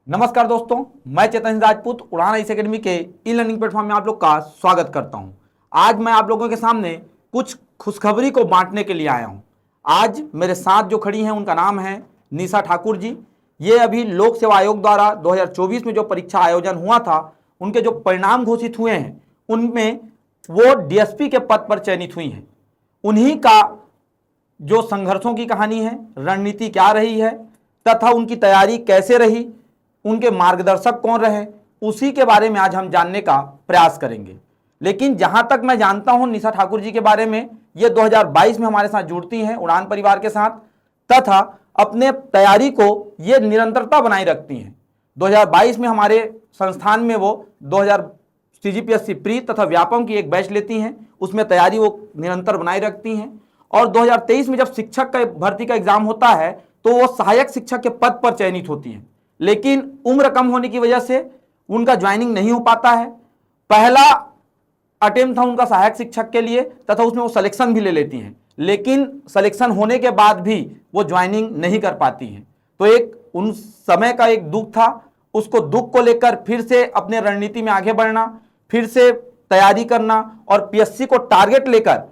नमस्कार दोस्तों, मैं चेतन राजपूत उड़ान आईएएस एकेडमी के ई लर्निंग प्लेटफॉर्म में आप लोग का स्वागत करता हूं। आज मैं आप लोगों के सामने कुछ खुशखबरी को बांटने के लिए आया हूं। आज मेरे साथ जो खड़ी हैं उनका नाम है निशा ठाकुर जी। ये अभी लोक सेवा आयोग द्वारा 2024 में जो परीक्षा आयोजन हुआ था, उनके जो परिणाम घोषित हुए हैं उनमें वो डीएसपी के पद पर चयनित हुई हैं। उन्हीं का जो संघर्षों की कहानी है, रणनीति क्या रही है तथा उनकी तैयारी कैसे रही, उनके मार्गदर्शक कौन रहे, उसी के बारे में आज हम जानने का प्रयास करेंगे। लेकिन जहां तक मैं जानता हूं निशा ठाकुर जी के बारे में, ये 2022 में हमारे साथ जुड़ती हैं उड़ान परिवार के साथ तथा अपने तैयारी को ये निरंतरता बनाए रखती हैं। 2022 में हमारे संस्थान में वो 2000 सीजीपीएससी प्री तथा व्यापम की एक बैच लेती हैं, उसमें तैयारी वो निरंतर बनाए रखती हैं। और 2023 में जब शिक्षक का भर्ती का एग्जाम होता है तो वो सहायक शिक्षक के पद पर चयनित होती हैं, लेकिन उम्र कम होने की वजह से उनका ज्वाइनिंग नहीं हो पाता है। पहला अटेम्प्ट था उनका सहायक शिक्षक के लिए तथा उसमें वो सिलेक्शन भी ले लेती हैं, लेकिन सिलेक्शन होने के बाद भी वो ज्वाइनिंग नहीं कर पाती हैं। तो एक उन समय का एक दुख था, उसको दुख को लेकर फिर से अपने रणनीति में आगे बढ़ना, फिर से तैयारी करना और पीएससी को टारगेट लेकर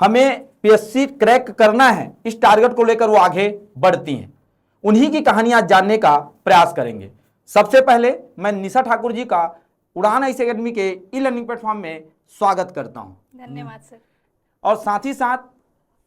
हमें पीएससी क्रैक करना है, इस टारगेट को लेकर वो आगे बढ़ती हैं। उन्हीं की कहानी आज जानने का प्रयास करेंगे। सबसे पहले मैं निशा ठाकुर जी का उड़ान आईएएस एकेडमी के ई लर्निंग प्लेटफॉर्म में स्वागत करता हूं। धन्यवाद सर। और साथ ही साथ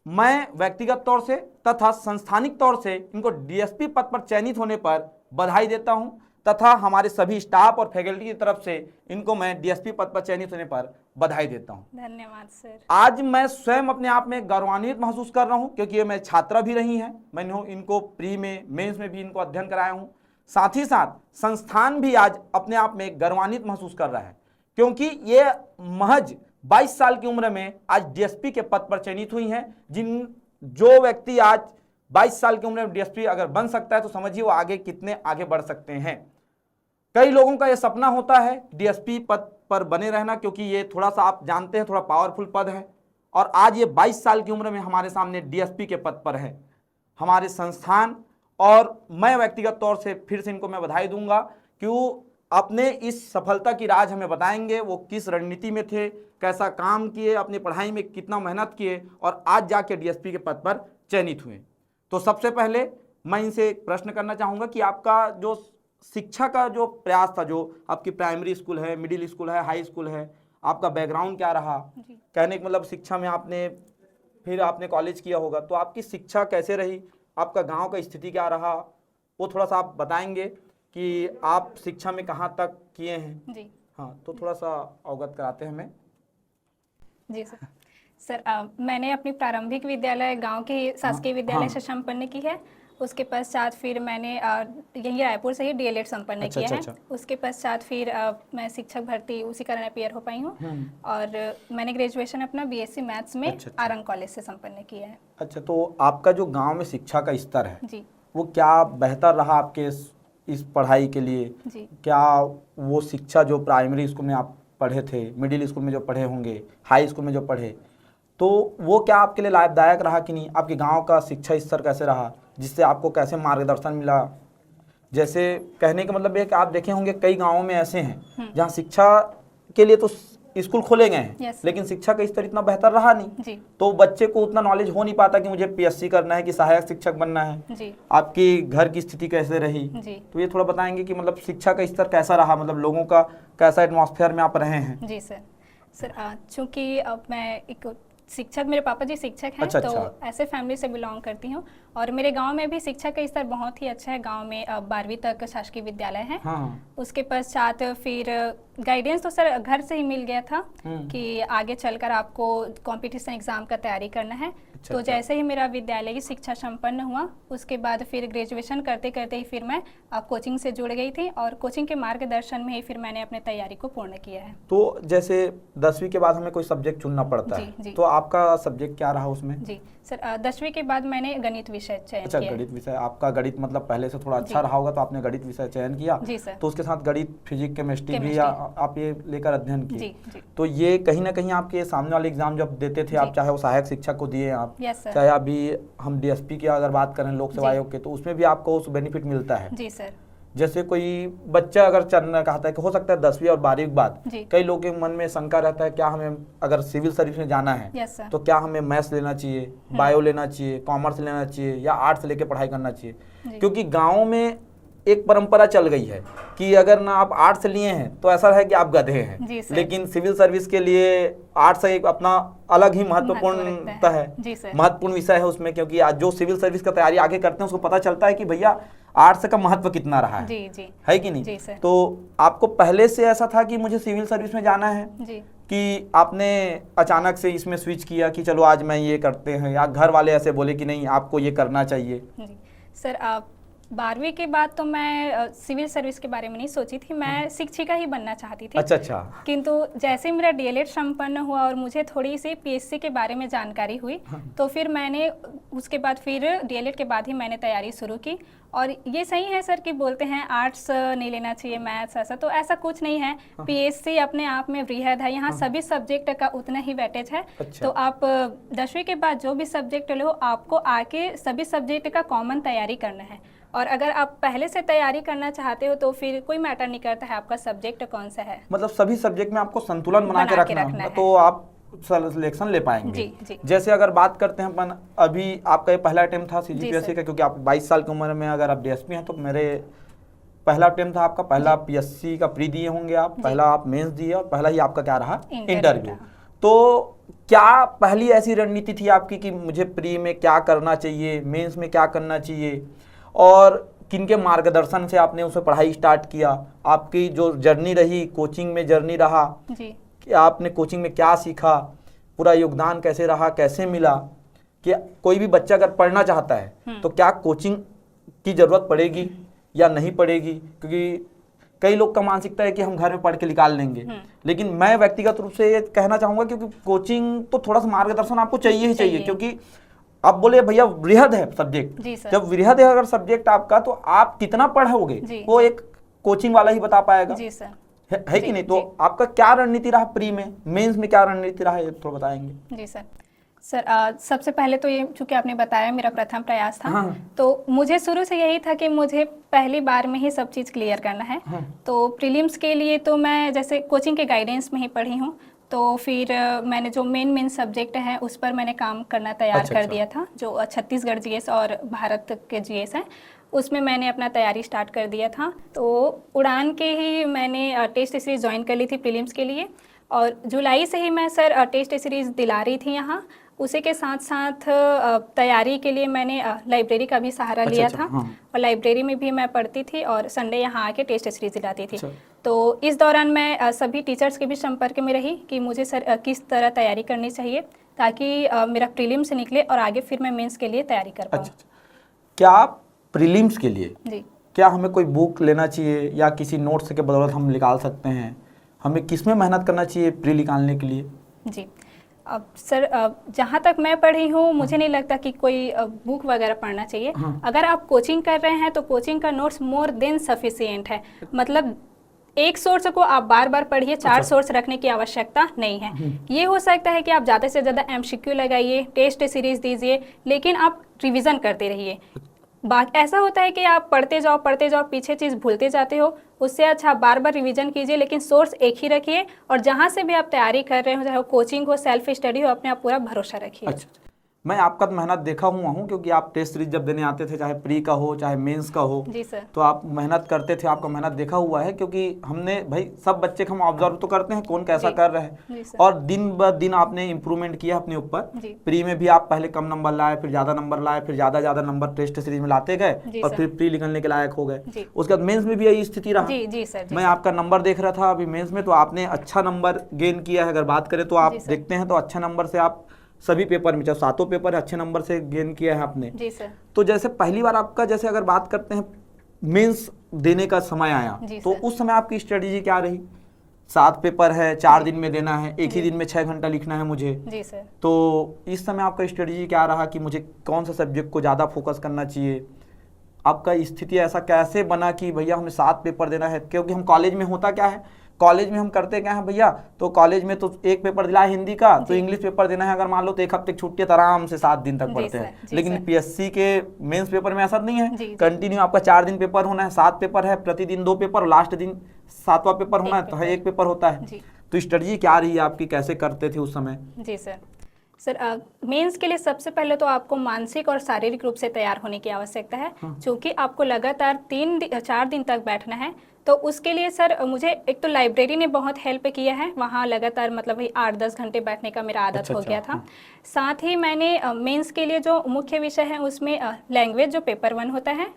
मैं व्यक्तिगत तौर से तथा संस्थानिक तौर से इनको डीएसपी पद पर चयनित होने पर बधाई देता हूं तथा हमारे सभी स्टाफ और फैकल्टी की तरफ से इनको मैं डीएसपी पद पर चयनित होने पर बधाई देता हूं। धन्यवाद सर। आज मैं स्वयं अपने आप में गौरवान्वित महसूस कर रहा हूं, क्योंकि ये मेरे छात्रा भी रही हैं। मैंने इनको प्री में, मेंस में भी इनको अध्ययन कराया हूं। साथ ही साथ संस्थान भी आज अपने आप में गौरवान्वित महसूस कर रहा है, क्योंकि ये महज 22 साल की उम्र में आज डीएसपी के पद पर चयनित हुई हैं। जो व्यक्ति आज 22 साल की उम्र में डीएसपी अगर बन सकता है तो समझिए वो आगे कितने आगे बढ़ सकते हैं। कई लोगों का यह सपना होता है डीएसपी पद पर बने रहना, क्योंकि ये थोड़ा सा आप जानते हैं थोड़ा पावरफुल पद है। और आज ये 22 साल की उम्र में हमारे सामने डीएसपी के पद पर है हमारे संस्थान। और मैं व्यक्तिगत तौर से फिर से इनको मैं बधाई दूंगा कि वो अपने इस सफलता की राज हमें बताएंगे, वो किस रणनीति में थे, कैसा काम किए, अपनी पढ़ाई में कितना मेहनत किए और आज जाके डीएसपी के पद पर चयनित हुए। तो सबसे पहले मैं इनसे एक प्रश्न करना चाहूँगा कि आपका जो शिक्षा का जो प्रयास था, जो आपकी प्राइमरी स्कूल है, मिडिल स्कूल है, हाई स्कूल है, आपका बैकग्राउंड क्या रहा? कहने का मतलब शिक्षा में फिर आपने कॉलेज किया होगा, तो आपकी शिक्षा कैसे रही, आपका गांव का स्थिति क्या रहा, वो थोड़ा सा आप बताएंगे कि आप शिक्षा में कहाँ तक किए हैं? जी हाँ, तो थोड़ा सा अवगत कराते हैं हमें। जी सर। सर मैंने अपनी प्रारंभिक विद्यालय गांव के शासकीय विद्यालय से संपन्न की है। उसके पश्चात फिर मैंने यहीं रायपुर से ही डीएलएड संपन्न किया है। उसके पश्चात फिर मैं शिक्षक भर्ती उसी कारण अपियर हो पाई हूँ। और मैंने ग्रेजुएशन अपना बीएससी मैथ्स में आरंग कॉलेज से संपन्न किया है। अच्छा, तो आपका जो गांव में शिक्षा का स्तर है जी, वो क्या बेहतर रहा आपके इस पढ़ाई के लिए? जी, क्या वो शिक्षा जो प्राइमरी स्कूल में आप पढ़े थे, मिडिल स्कूल में जो पढ़े होंगे, हाई स्कूल में जो पढ़े, तो वो क्या आपके लिए लाभदायक रहा कि नहीं? आपके गांव का शिक्षा स्तर कैसे रहा, जिससे आपको कैसे मार्गदर्शन मिला? जैसे कहने का मतलब ये कि आप देखे होंगे कई गांवों में ऐसे हैं जहां शिक्षा के लिए तो स्कूल खोले गए हैं, लेकिन शिक्षा का स्तर इतना बेहतर रहा नहीं। जी, तो बच्चे को उतना नॉलेज हो नहीं पाता कि मुझे पीएससी करना है कि सहायक शिक्षक बनना है। जी, आपकी घर की स्थिति कैसे रही? जी, तो ये थोड़ा बताएंगे कि मतलब शिक्षा का स्तर कैसा रहा, मतलब लोगों का कैसा एटमॉस्फेयर में आप रहे हैं? जी सर। सर चूँकि अब मैं एक शिक्षक, मेरे पापा जी शिक्षक हैं। अच्छा, तो अच्छा। ऐसे फैमिली से बिलोंग करती हूँ। और मेरे गांव में भी शिक्षा का स्तर बहुत ही अच्छा है। गांव में 12वीं तक शासकीय विद्यालय है। हाँ। उसके पश्चात फिर गाइडेंस तो सर घर से ही मिल गया था कि आगे चलकर आपको कंपटीशन एग्जाम का तैयारी करना है। अच्छा, तो जैसे ही मेरा विद्यालय की शिक्षा संपन्न हुआ, उसके बाद फिर ग्रेजुएशन करते करते ही फिर मैं कोचिंग से जुड़ गई थी और कोचिंग के मार्गदर्शन में ही फिर मैंने अपने तैयारी को पूर्ण किया है। तो जैसे 10वीं के बाद हमें कोई सब्जेक्ट चुनना पड़ता है, जी। तो आपका सब्जेक्ट क्या रहा उसमें? जी सर, 10वीं के बाद मैंने गणित विषय चयन अच्छा, किया। गणित विषय। आपका गणित मतलब पहले से थोड़ा अच्छा रहा होगा, तो आपने गणित विषय चयन किया। जी सर। तो उसके साथ गणित, फिजिक्स, केमिस्ट्री भी आप ये लेकर अध्ययन किए। जी, जी। तो ये कहीं ना कहीं आपके सामने वाले एग्जाम जब देते थे आप, चाहे वो सहायक शिक्षक को दिए आप, चाहे अभी हम डीएसपी की अगर बात करें लोक सेवा आयोग के, तो उसमें भी आपको उस बेनिफिट मिलता है। जी सर। जैसे कोई बच्चा अगर चलना चाहता है कि हो सकता है 10वीं और 12वीं के बाद जी। कई लोगों के मन में शंका रहता है क्या हमें अगर सिविल सर्विस में जाना है यस सर। तो क्या हमें मैथ्स लेना चाहिए, बायो लेना चाहिए, कॉमर्स लेना चाहिए या आर्ट्स लेके पढ़ाई करना चाहिए। जी। क्योंकि गाँव में एक परंपरा चल गई है कि अगर ना आप आर्ट्स लिए हैं तो ऐसा है कि आप गधे जी हैं, सर। लेकिन सिविल सर्विस के लिए आर्ट्स एक अपना अलग ही महत्वपूर्णता है, जी सर। महत्वपूर्ण विषय है उसमें। क्योंकि आज जो सिविल सर्विस का तैयारी आगे करते हैं उसको पता चलता है कि भैया आर्ट्स का महत्व कितना रहा है। जी जी। है कि नहीं? जी सर। तो आपको पहले से ऐसा था कि मुझे सिविल सर्विस में जाना है जी। कि आपने अचानक से इसमें स्विच किया कि चलो आज मैं ये करते हैं, या घर वाले ऐसे बोले कि नहीं आपको ये करना चाहिए? जी सर, 12वीं के बाद तो मैं सिविल सर्विस के बारे में नहीं सोची थी, मैं शिक्षिका ही बनना चाहती थी। अच्छा अच्छा। किंतु जैसे मेरा डीएलएड संपन्न हुआ और मुझे थोड़ी सी पीएससी के बारे में जानकारी हुई, तो फिर मैंने उसके बाद फिर डीएलएड के बाद ही मैंने तैयारी शुरू की। और ये सही है सर कि बोलते हैं आर्ट्स नहीं लेना चाहिए, मैथ्स ऐसा, तो ऐसा कुछ नहीं है। पीएससी अपने आप में वृहद है, यहाँ सभी सब्जेक्ट का उतना ही वेटेज है। अच्छा। तो आप 10वीं के बाद जो भी सब्जेक्ट लो, आपको आके सभी सब्जेक्ट का कॉमन तैयारी करना है। और अगर आप पहले से तैयारी करना चाहते हो तो फिर कोई मैटर नहीं करता है आपका सब्जेक्ट कौन सा है। मतलब सभी सब्जेक्ट में आपको संतुलन बना के रखना है तो आप सिलेक्शन ले पाएंगे। जी जी। जैसे अगर बात करते हैं अपन, अभी आपका ये पहला अटेम्प्ट था सीजीपीएससी सर। का, क्योंकि आप 22 साल की उम्र में अगर आप डीएसपी हैं तो मेरे पहला अटेम्प्ट था आपका, पहला पीएससी का प्री दिए होंगे आप, पहला आप मेंस दिए और पहला ही आपका क्या रहा, इंटरव्यू। तो क्या पहली ऐसी रणनीति थी आपकी कि मुझे प्री में क्या करना चाहिए, मेंस में क्या करना चाहिए, और किनके मार्गदर्शन से आपने उसे पढ़ाई स्टार्ट किया? आपकी जो जर्नी रही, कोचिंग में जर्नी रहा जी, कि आपने कोचिंग में क्या सीखा, पूरा योगदान कैसे रहा, कैसे मिला? कि कोई भी बच्चा अगर पढ़ना चाहता है तो क्या कोचिंग की ज़रूरत पड़ेगी या नहीं पड़ेगी? क्योंकि कई लोग का मानसिकता है कि हम घर में पढ़ के निकाल लेंगे, लेकिन मैं व्यक्तिगत रूप से ये कहना चाहूँगा क्योंकि कोचिंग तो थोड़ा सा मार्गदर्शन आपको चाहिए ही चाहिए। क्योंकि आप बोले भैया वृहद है सब्जेक्ट, जब वृहद है अगर सब्जेक्ट आपका तो आप कितना पढ़ोगे वो एक कोचिंग वाला ही बता पाएगा। जी सर। है कि नहीं? तो आपका क्या रणनीति रहा प्री में, मेंस में क्या रणनीति रहा, ये थोड़ा बताएंगे? जी सर। सर सबसे पहले तो ये चूंकि आपने बताया मेरा प्रथम प्रयास था, तो मुझे शुरू से यही था कि मुझे पहली बार में ही सब चीज़ क्लियर करना है। तो प्रीलिम्स के लिए तो मैं जैसे कोचिंग के गाइडेंस में ही पढ़ी हूँ, तो फिर मैंने जो मेन सब्जेक्ट हैं उस पर मैंने काम करना तैयार कर दिया था। जो छत्तीसगढ़ जीएस और भारत के जीएस हैं उसमें मैंने अपना तैयारी स्टार्ट कर दिया था। तो उड़ान के ही मैंने टेस्ट सीरीज़ ज्वाइन कर ली थी प्रीलिम्स के लिए, और जुलाई से ही मैं सर टेस्ट सीरीज़ दिला रही थी यहाँ। उसी के साथ साथ तैयारी के लिए मैंने लाइब्रेरी का भी सहारा लिया था। और लाइब्रेरी में भी मैं पढ़ती थी और संडे यहाँ आके टेस्ट सीरीज दिलाती थी। तो इस दौरान मैं सभी टीचर्स के भी संपर्क में रही कि मुझे सर किस तरह तैयारी करनी चाहिए ताकि मेरा प्रीलिम्स से निकले और आगे फिर मैं मेंस के लिए तैयारी कर पाऊँ। क्या प्रीलिम्स के लिए जी क्या हमें कोई बुक लेना चाहिए या किसी नोट्स के बदौलत हम निकाल सकते हैं? हमें किस में मेहनत करना चाहिए प्री निकालने के लिए? जी, अब सर जहाँ तक मैं पढ़ी हूँ मुझे नहीं लगता कि कोई बुक वगैरह पढ़ना चाहिए। अगर आप कोचिंग कर रहे हैं तो कोचिंग का नोट्स मोर देन सफिशिएंट है। मतलब एक सोर्स को आप बार बार पढ़िए, 4 सोर्स रखने की आवश्यकता नहीं है। ये हो सकता है कि आप ज़्यादा से ज़्यादा एमसीक्यू लगाइए, टेस्ट सीरीज दीजिए, लेकिन आप रिवीजन करते रहिए। ऐसा होता है कि आप पढ़ते जाओ पीछे चीज़ भूलते जाते हो। उससे अच्छा बार बार रिवीजन कीजिए, लेकिन सोर्स एक ही रखिए और जहाँ से भी आप तैयारी कर रहे हो, चाहे कोचिंग हो, सेल्फ स्टडी हो, अपने आप पूरा भरोसा रखिए। अच्छा, मैं आपका मेहनत देखा हुआ हूँ क्योंकि आप टेस्ट सीरीज जब देने आते थे, चाहे प्री का हो चाहे मेंस का हो, जी सर, तो आप मेहनत करते थे। आपका मेहनत देखा हुआ है क्योंकि हमने भाई सब बच्चे को हम ऑब्जर्व तो करते हैं कौन कैसा कर रहे हैं, और दिन ब दिन आपने इम्प्रूवमेंट किया अपने ऊपर। प्री में भी आप पहले कम नंबर लाए, फिर ज़्यादा नंबर लाए, फिर ज़्यादा नंबर टेस्ट सीरीज में लाते गए और फिर प्री निकलने के लायक हो गए। उसके बाद मेंस में भी यही स्थिति रहा। जी सर, मैं आपका नंबर देख रहा था अभी मेंस में, तो आपने अच्छा नंबर गेन किया है। अगर बात करें तो आप देखते हैं तो अच्छे नंबर से आप सभी पेपर में, चाहे 7 पेपर अच्छे नंबर से गेन किया है आपने। जी सर। तो जैसे पहली बार आपका, जैसे अगर बात करते हैं मेंस देने का समय आया, तो उस समय आपकी स्ट्रेटेजी क्या रही? 7 पेपर है, 4 दिन में देना है, एक ही दिन में 6 घंटा लिखना है मुझे। जी सर। तो इस समय आपका स्ट्रेटेजी क्या रहा कि मुझे कौन सा सब्जेक्ट को ज़्यादा फोकस करना चाहिए? आपका स्थिति ऐसा कैसे बना कि भैया हमें 7 पेपर देना है? क्योंकि हम कॉलेज में होता क्या है, कॉलेज में हम करते क्या है भैया, तो कॉलेज में तो एक पेपर दिला है हिंदी का, तो इंग्लिश पेपर देना है अगर मान लो तो एक हफ्ते की छुट्टी है तो आराम से 7 दिन तक पढ़ते हैं। लेकिन पीएससी के मेंस पेपर में ऐसा नहीं है, कंटिन्यू आपका 4 दिन पेपर होना है, 7 पेपर है, प्रतिदिन 2 पेपर, लास्ट दिन 7वां पेपर होना है, तो एक पेपर होता है। तो स्ट्रेटजी क्या रही है आपकी, कैसे करते थे उस समय? जी सर, मेंस के लिए सबसे पहले तो आपको मानसिक और शारीरिक रूप से तैयार होने की आवश्यकता है, क्योंकि आपको लगातार 4 दिन तक बैठना है। तो उसके लिए सर मुझे एक तो लाइब्रेरी ने बहुत हेल्प किया है, वहाँ लगातार मतलब वही 8-10 घंटे बैठने का मेरा आदत हो गया था। साथ ही मैंने मेंस के लिए जो मुख्य विषय है उसमें लैंग्वेज जो पेपर 1 होता है,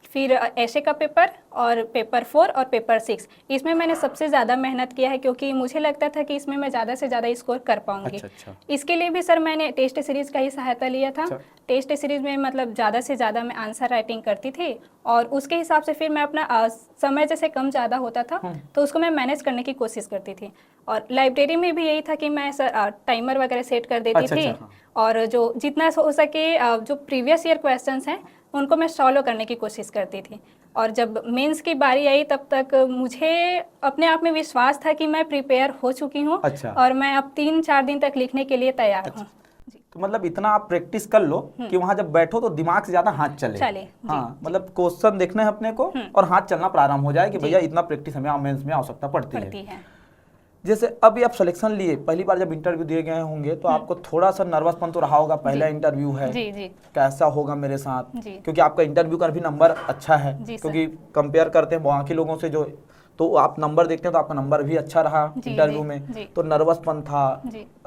फिर ऐशे का पेपर और पेपर 4 और पेपर 6, इसमें मैंने सबसे ज़्यादा मेहनत किया है, क्योंकि मुझे लगता था कि इसमें मैं ज़्यादा से ज़्यादा स्कोर कर पाऊंगी। इसके लिए भी सर मैंने टेस्ट सीरीज़ का ही सहायता लिया था। टेस्ट सीरीज़ में मतलब ज़्यादा से ज़्यादा मैं आंसर राइटिंग करती थी, और उसके हिसाब से फिर मैं अपना समय जैसे कम ज़्यादा होता था तो उसको मैं मैनेज करने की कोशिश करती थी। और लाइब्रेरी में भी यही था कि मैं सर टाइमर वगैरह सेट कर देती थी, और जो जितना हो सके जो प्रीवियस ईयर क्वेश्चंस हैं उनको मैं सॉल्व करने की कोशिश करती थी। और जब मेंस की बारी आई तब तक मुझे अपने आप में विश्वास था कि मैं प्रिपेयर हो चुकी हूँ। और मैं अब 3-4 दिन तक लिखने के लिए तैयार हूँ। तो मतलब इतना आप प्रैक्टिस कर लो कि वहाँ जब बैठो तो दिमाग से ज्यादा हाथ चले। हाँ, मतलब क्वेश्चन देखना है अपने को और हाथ चलना प्रारंभ हो जाए कि भैया इतना प्रैक्टिस हमें मेंस में आवश्यकता पड़ती है। जैसे अभी आप सिलेक्शन लिए, पहली बार जब इंटरव्यू दिए गए होंगे तो आपको थोड़ा सा नर्वसपन तो रहा होगा, पहला इंटरव्यू है, कैसा होगा मेरे साथ, क्योंकि आपका इंटरव्यू का भी नंबर अच्छा है, क्योंकि कंपेयर करते हैं बाकी लोगों से जो, तो आप नंबर देखते हैं तो आपका नंबर भी अच्छा रहा इंटरव्यू में, तो नर्वसपन था।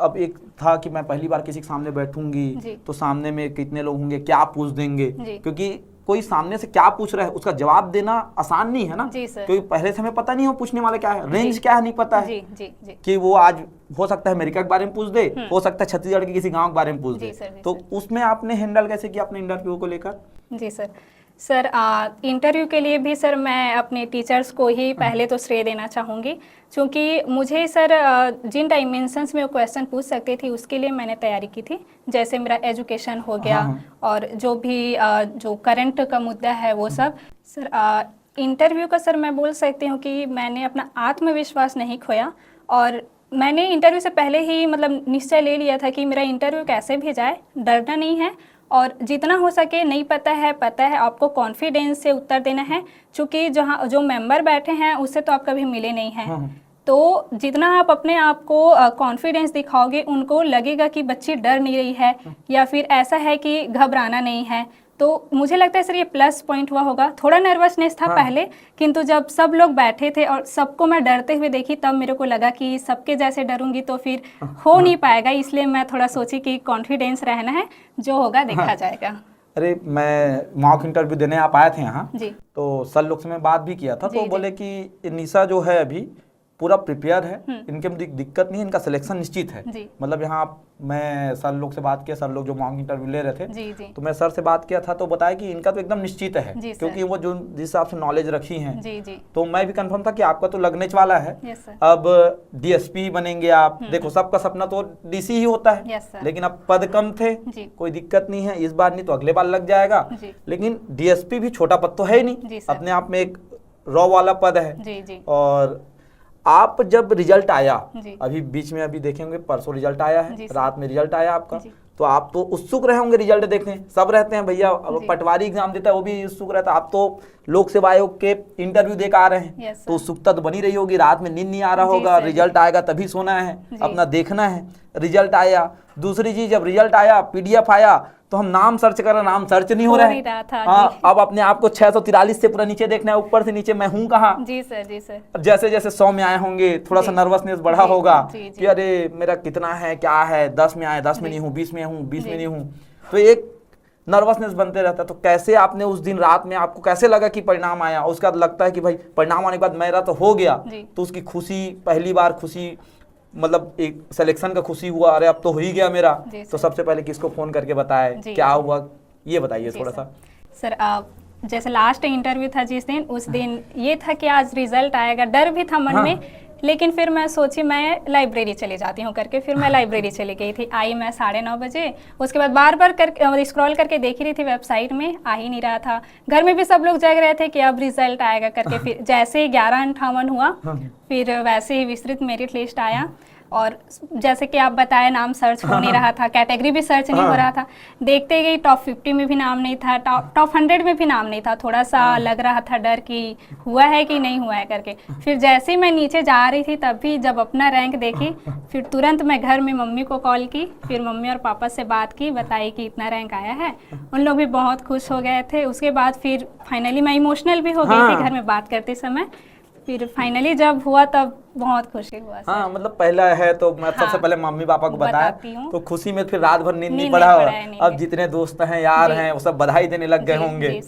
अब एक था कि मैं पहली बार किसी के सामने बैठूंगी तो सामने में कितने लोग होंगे, क्या पूछ देंगे, क्योंकि कोई सामने से क्या पूछ रहा है उसका जवाब देना आसान नहीं है ना, क्योंकि पहले से हमें पता नहीं हो पूछने वाले क्या है, रेंज क्या है नहीं पता है, कि वो आज हो सकता है अमेरिका के बारे में पूछ दे, हो सकता है छत्तीसगढ़ के किसी गांव के बारे में पूछ दे। तो उसमें आपने हैंडल कैसे किया अपने इंटरव्यू को लेकर? जी सर, इंटरव्यू के लिए भी सर मैं अपने टीचर्स को ही पहले तो श्रेय देना चाहूँगी, क्योंकि मुझे सर जिन डायमेंशंस में वो क्वेश्चन पूछ सकते थे उसके लिए मैंने तैयारी की थी। जैसे मेरा एजुकेशन हो गया और जो भी जो करंट का मुद्दा है वो सब। सर इंटरव्यू का सर मैं बोल सकती हूँ कि मैंने अपना आत्मविश्वास नहीं खोया, और मैंने इंटरव्यू से पहले ही मतलब निश्चय ले लिया था कि मेरा इंटरव्यू कैसे भी जाए डरना नहीं है, और जितना हो सके नहीं पता है आपको कॉन्फिडेंस से उत्तर देना है, क्योंकि जहाँ जो मेंबर बैठे हैं उससे तो आप कभी मिले नहीं हैं। तो जितना आप अपने आप को कॉन्फिडेंस दिखाओगे उनको लगेगा कि बच्ची डर नहीं रही है, या फिर ऐसा है कि घबराना नहीं है। तो मुझे लगता है सर ये प्लस पॉइंट हुआ होगा। थोड़ा नर्वसनेस था पहले, किंतु जब सब लोग बैठे थे और सबको मैं डरते हुए देखी तब मेरे को लगा कि सबके जैसे डरूंगी तो फिर हो नहीं पाएगा, इसलिए मैं थोड़ा सोची कि कॉन्फिडेंस रहना है, जो होगा देखा जाएगा। अरे मैं मॉक इंटरव्यू देने आप आए थे यहाँ, तो सर लोग से मैं बात भी किया था, तो बोले कि निशा जो है अभी पूरा प्रिपेयर है, इनके में दिक्कत नहीं है, इनका सिलेक्शन निश्चित है। मतलब यहाँ मैं सर लोग से बात किया, सर लोग जो मॉक इंटरव्यू ले रहे थे, तो मैं सर से बात किया था तो बताया कि इनका तो एकदम निश्चित है, क्योंकि वो जो जिस हिसाब से नॉलेज रखी हैं, तो मैं भी कंफर्म था कि आपका तो लगने वाला है। अब डीएसपी बनेंगे आप, देखो सबका सपना तो डीसी ही होता है, लेकिन अब पद कम थे, कोई दिक्कत नहीं है, इस बार नहीं तो अगले बार लग जाएगा। लेकिन डीएसपी भी छोटा पद तो है ही नहीं, अपने आप में एक रॉ वाला पद है। और आप जब रिजल्ट आया, अभी बीच में अभी देखेंगे परसों रिजल्ट आया है, रात में रिजल्ट आया आपका, तो आप तो उत्सुक रहे होंगे रिजल्ट देखने, सब रहते हैं भैया, पटवारी एग्जाम देता है वो भी उत्सुक रहता है, आप तो लोक सेवा आयोग के इंटरव्यू देकर आ रहे हैं, तो उत्सुकता तो बनी रही होगी, रात में नींद नहीं आ रहा होगा, रिजल्ट आएगा तभी सोना है, अपना देखना है। रिजल्ट आया, दूसरी चीज जब रिजल्ट आया पीडीएफ आया तो हम नाम सर्च कर रहे, नाम सर्च नहीं हो रहा है। हाँ, अब अपने आप को 643 से पूरा नीचे देखना है, ऊपर से नीचे मैं हूँ कहाँ। जी सर। जैसे जैसे 100 में आए होंगे थोड़ा सा नर्वसनेस बढ़ा होगा कि अरे मेरा कितना है, क्या है, 10 में आए 10 में नहीं हूँ, 20 में हूँ 20 में नहीं हूँ, तो एक नर्वसनेस बनते रहता है। तो कैसे आपने उस दिन रात में आपको कैसे लगा कि परिणाम आया, उसके बाद लगता है कि भाई परिणाम आने के बाद मेरा तो हो गया, तो उसकी खुशी, पहली बार खुशी, मतलब एक सिलेक्शन का खुशी हुआ, अरे अब तो हो ही गया मेरा, तो सबसे पहले किसको फोन करके बताए, क्या हुआ, ये बताइए थोड़ा सा। सर जैसे लास्ट इंटरव्यू था जिस दिन, उस दिन ये था कि आज रिजल्ट आएगा, डर भी था मन में लेकिन फिर मैं सोची मैं लाइब्रेरी चली जाती हूँ करके, फिर मैं लाइब्रेरी चली गई थी। आई मैं 9:30 बजे, उसके बाद बार बार कर स्क्रॉल करके देख ही रही थी वेबसाइट में, आ ही नहीं रहा था। घर में भी सब लोग जग रहे थे कि अब रिजल्ट आएगा करके। फिर जैसे ही 11:58 हुआ, फिर वैसे ही विस्तृत मेरिट लिस्ट आया, और जैसे कि आप बताए नाम सर्च हो नहीं रहा था, कैटेगरी भी सर्च नहीं हो रहा था। देखते गई टॉप 50 में भी नाम नहीं था, टॉप 100 में भी नाम नहीं था। थोड़ा सा लग रहा था डर कि हुआ है कि नहीं हुआ है करके। फिर जैसे ही मैं नीचे जा रही थी, तभी जब अपना रैंक देखी, फिर तुरंत मैं घर में मम्मी को कॉल की, फिर मम्मी और पापा से बात की, बताई कि इतना रैंक आया है। उन लोग भी बहुत खुश हो गए थे। उसके बाद फिर फाइनली मैं इमोशनल भी हो गई थी घर में बात करते समय। फिर फाइनली जब हुआ तब बहुत खुशी हुआ सर। हाँ, मतलब पहला है तो मैं सबसे पहले मम्मी पापा को बताया, तो खुशी में फिर रात भर नींद नहीं पड़ा। अब जितने दोस्त हैं, यार हैं, वो सब बधाई देने लग गए होंगे।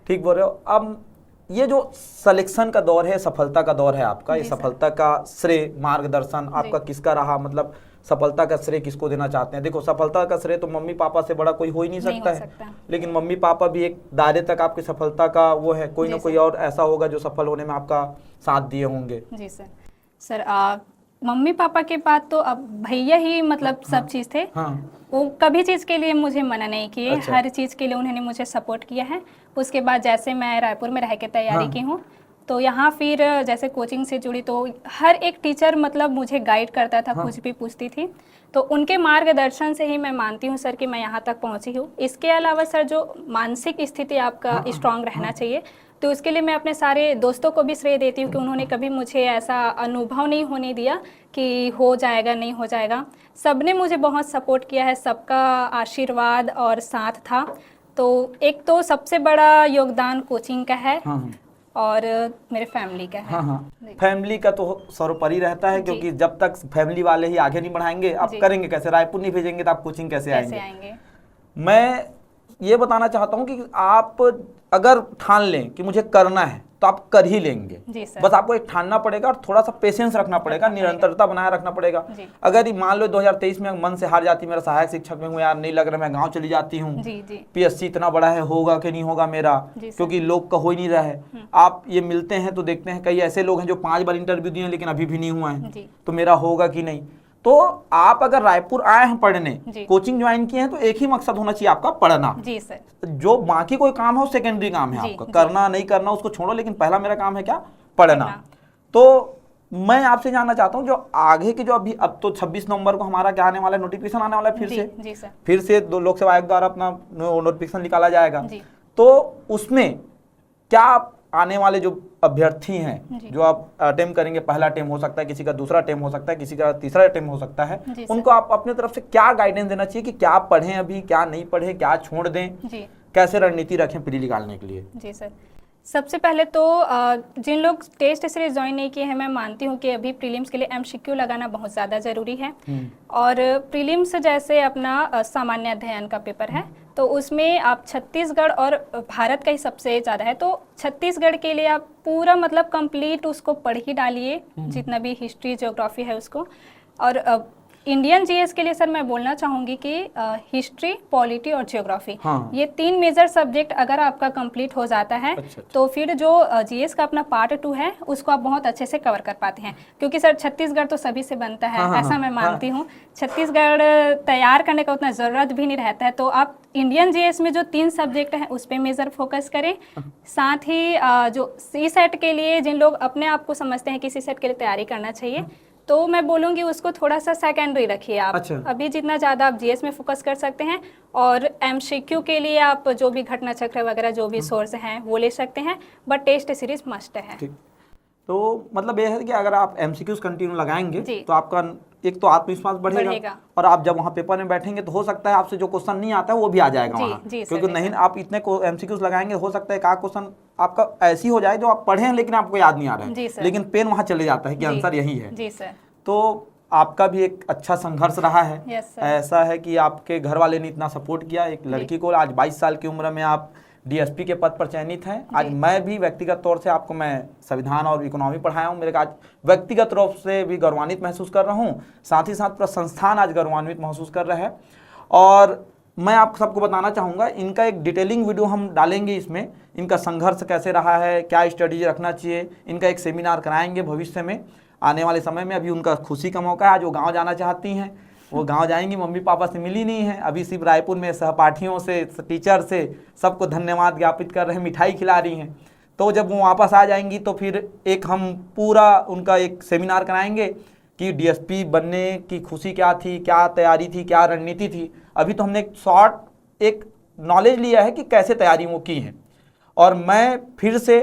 ठीक बोल रहे हो। अब ये जो सिलेक्शन का दौर है, सफलता का दौर है आपका, ये सफलता का श्रेय, मार्गदर्शन आपका किसका रहा? मतलब सफलता का श्रेय किसको देना चाहते हैं? देखो, सफलता का श्रेय तो मम्मी पापा से बड़ा कोई हो ही नहीं सकता है, लेकिन मम्मी पापा भी एक दायरे तक आपकी सफलता का वो है, कोई ना कोई और ऐसा होगा जो सफल होने में आपका साथ दिए होंगे। जी सर। सर मम्मी पापा के बाद तो अब भैया ही मतलब सब चीज़ थे। वो कभी चीज़ के लिए मुझे मना नहीं किए। हर चीज़ के लिए उन्होंने मुझे सपोर्ट किया है। उसके बाद जैसे मैं रायपुर में रह के तैयारी की हूँ, तो यहाँ फिर जैसे कोचिंग से जुड़ी, तो हर एक टीचर मतलब मुझे गाइड करता था, कुछ भी पूछती थी, तो उनके मार्गदर्शन से ही मैं मानती हूँ सर कि मैं यहाँ तक पहुँची हूँ। इसके अलावा सर जो मानसिक स्थिति आपका स्ट्रांग रहना चाहिए, तो उसके लिए मैं अपने सारे दोस्तों को भी श्रेय देती हूँ कि उन्होंने कभी मुझे ऐसा अनुभव नहीं होने दिया कि हो जाएगा नहीं हो जाएगा। सबने मुझे बहुत सपोर्ट किया है, सबका आशीर्वाद और साथ था। तो एक तो सबसे बड़ा योगदान कोचिंग का है और मेरे फैमिली का है। फैमिली का तो सर्वोपरि रहता है, क्योंकि जब तक फैमिली वाले ही आगे नहीं बढ़ाएंगे, आप करेंगे कैसे? रायपुर नहीं भेजेंगे तो आप कोचिंग कैसे आएंगे? मैं ये बताना चाहता हूँ कि आप अगर ठान लें कि मुझे करना है तो आप कर ही लेंगे। बस आपको एक ठानना पड़ेगा और थोड़ा सा पेशेंस रखना पड़ेगा, निरंतरता बनाए रखना पड़ेगा। अगर मान लो 2023 में मन से हार जाती, मेरा सहायक शिक्षक में हूँ यार, नहीं लग रहा, मैं गांव चली जाती हूँ, पीएससी इतना बड़ा है, होगा कि नहीं होगा मेरा, क्योंकि लोग का हो ही नहीं रहा है। आप ये मिलते हैं तो देखते हैं कई ऐसे लोग हैं जो 5 बार इंटरव्यू दिए लेकिन अभी भी नहीं हुआ है, तो मेरा होगा कि नहीं। तो आप अगर रायपुर आए हैं पढ़ने, कोचिंग ज्वाइन किए हैं, तो एक ही मकसद होना चाहिए आपका, पढ़ना। जी सर। जो बाकी कोई काम है वो सेकेंडरी काम है आपका, करना नहीं करना उसको छोड़ो, लेकिन पहला मेरा काम है क्या? पढ़ना। तो मैं आपसे जानना चाहता हूँ, जो आगे की जो अभी अब तो 26 नवंबर को हमारा क्या आने वाला है, नोटिफिकेशन आने वाला है फिर से लोक सेवा आयोग द्वारा अपना नोटिफिकेशन निकाला जाएगा। तो उसमें क्या आने वाले जो अभ्यर्थी हैं, जो आप अटेम्प्ट करेंगे, पहला अटेम्प्ट हो सकता है, किसी का दूसरा अटेम्प्ट हो सकता है, किसी का तीसरा अटेम्प्ट हो सकता है, उनको आप अपनी तरफ से क्या गाइडेंस देना चाहिए कि क्या पढ़ें अभी, क्या नहीं पढ़ें, क्या छोड़ दें, कैसे रणनीति रखें प्री निकालने के लिए? जी सर। सबसे पहले तो जिन लोग टेस्ट सीरीज ज्वाइन नहीं किए हैं, मैं मानती हूँ कि अभी प्रीलिम्स के लिए एमसीक्यू लगाना बहुत ज़्यादा ज़रूरी है। और प्रीलिम्स जैसे अपना सामान्य अध्ययन का पेपर है, तो उसमें आप छत्तीसगढ़ और भारत का ही सबसे ज़्यादा है, तो छत्तीसगढ़ के लिए आप पूरा मतलब कंप्लीट उसको पढ़ ही डालिए, जितना भी हिस्ट्री ज्योग्राफी है उसको। और इंडियन जीएस के लिए सर मैं बोलना चाहूँगी कि हिस्ट्री, पॉलिटी और ज्योग्राफी, ये 3 मेजर सब्जेक्ट अगर आपका कंप्लीट हो जाता है, तो फिर जो जीएस का अपना पार्ट 2 है उसको आप बहुत अच्छे से कवर कर पाते हैं। क्योंकि सर छत्तीसगढ़ तो सभी से बनता है, ऐसा मैं मानती हूँ। छत्तीसगढ़ तैयार करने का उतना ज़रूरत भी नहीं रहता है। तो आप इंडियन जीएस में जो 3 सब्जेक्ट हैं उस पर मेजर फोकस करें। साथ ही जो सीसेट के लिए जिन लोग अपने आप को समझते हैं कि सीसेट के लिए तैयारी करना चाहिए, तो मैं बोलूँगी उसको थोड़ा सा सेकेंडरी रखिए आप। अभी जितना ज़्यादा आप जीएस में फोकस कर सकते हैं, और एमसीक्यू के लिए आप जो भी घटना चक्र वगैरह जो भी सोर्स हैं वो ले सकते हैं, बट टेस्ट सीरीज मस्ट है। तो मतलब ये है कि अगर आप एमसीक्यूज कंटिन्यू लगाएंगे तो आपका एक तो आत्मविश्वास बढ़ेगा, और आप जब वहाँ पेपर में बैठेंगे तो हो सकता है आपसे जो क्वेश्चन नहीं आता है वो भी आ जाएगा वहाँ, क्योंकि नहीं आप इतने को एमसीक्यूज लगाएंगे, हो सकता है एक क्वेश्चन आपका ऐसी हो जाए जो आप पढ़े हैं लेकिन आपको याद नहीं आ रहा है, लेकिन पेन वहाँ चले जाता है कि आंसर यही है। जी सर। तो आपका भी एक अच्छा संघर्ष रहा है। ऐसा है कि आपके घर वाले ने इतना सपोर्ट किया, एक लड़की को आज 22 साल की उम्र में आप डीएसपी के पद पर चयनित हैं। आज मैं भी व्यक्तिगत तौर से आपको मैं संविधान और इकोनॉमी पढ़ाया हूँ, मेरे आज व्यक्तिगत रूप से भी गौरवान्वित महसूस कर रहा हूँ, साथ ही साथ पूरा संस्थान आज गौरवान्वित महसूस कर रहा है। और मैं आप सबको बताना चाहूँगा, इनका एक डिटेलिंग वीडियो हम डालेंगे इसमें, इनका संघर्ष कैसे रहा है, क्या स्ट्रेटेजी रखना चाहिए, इनका एक सेमिनार कराएंगे भविष्य में। आने वाले समय में अभी उनका खुशी का मौका है, आज वो गाँव जाना चाहती हैं, वो गांव जाएंगी, मम्मी पापा से मिली नहीं है, अभी सिर्फ रायपुर में सहपाठियों से, टीचर से सबको धन्यवाद ज्ञापित कर रहे हैं, मिठाई खिला रही हैं। तो जब वो वापस आ जाएंगी तो फिर एक हम पूरा उनका एक सेमिनार कराएंगे कि डीएसपी बनने की खुशी क्या थी, क्या तैयारी थी, क्या रणनीति थी। अभी तो हमने एक शॉर्ट एक नॉलेज लिया है कि कैसे तैयारी वो की हैं। और मैं फिर से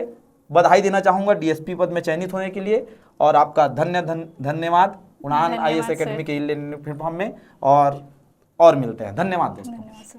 बधाई देना चाहूँगा डीएसपी पद में चयनित होने के लिए, और आपका धन्यवाद उड़ान IAS धन्यवाद एकेडमी सर। के प्लेटफॉर्म में। और मिलते हैं। धन्यवाद दोस्तों। धन्यवाद सर।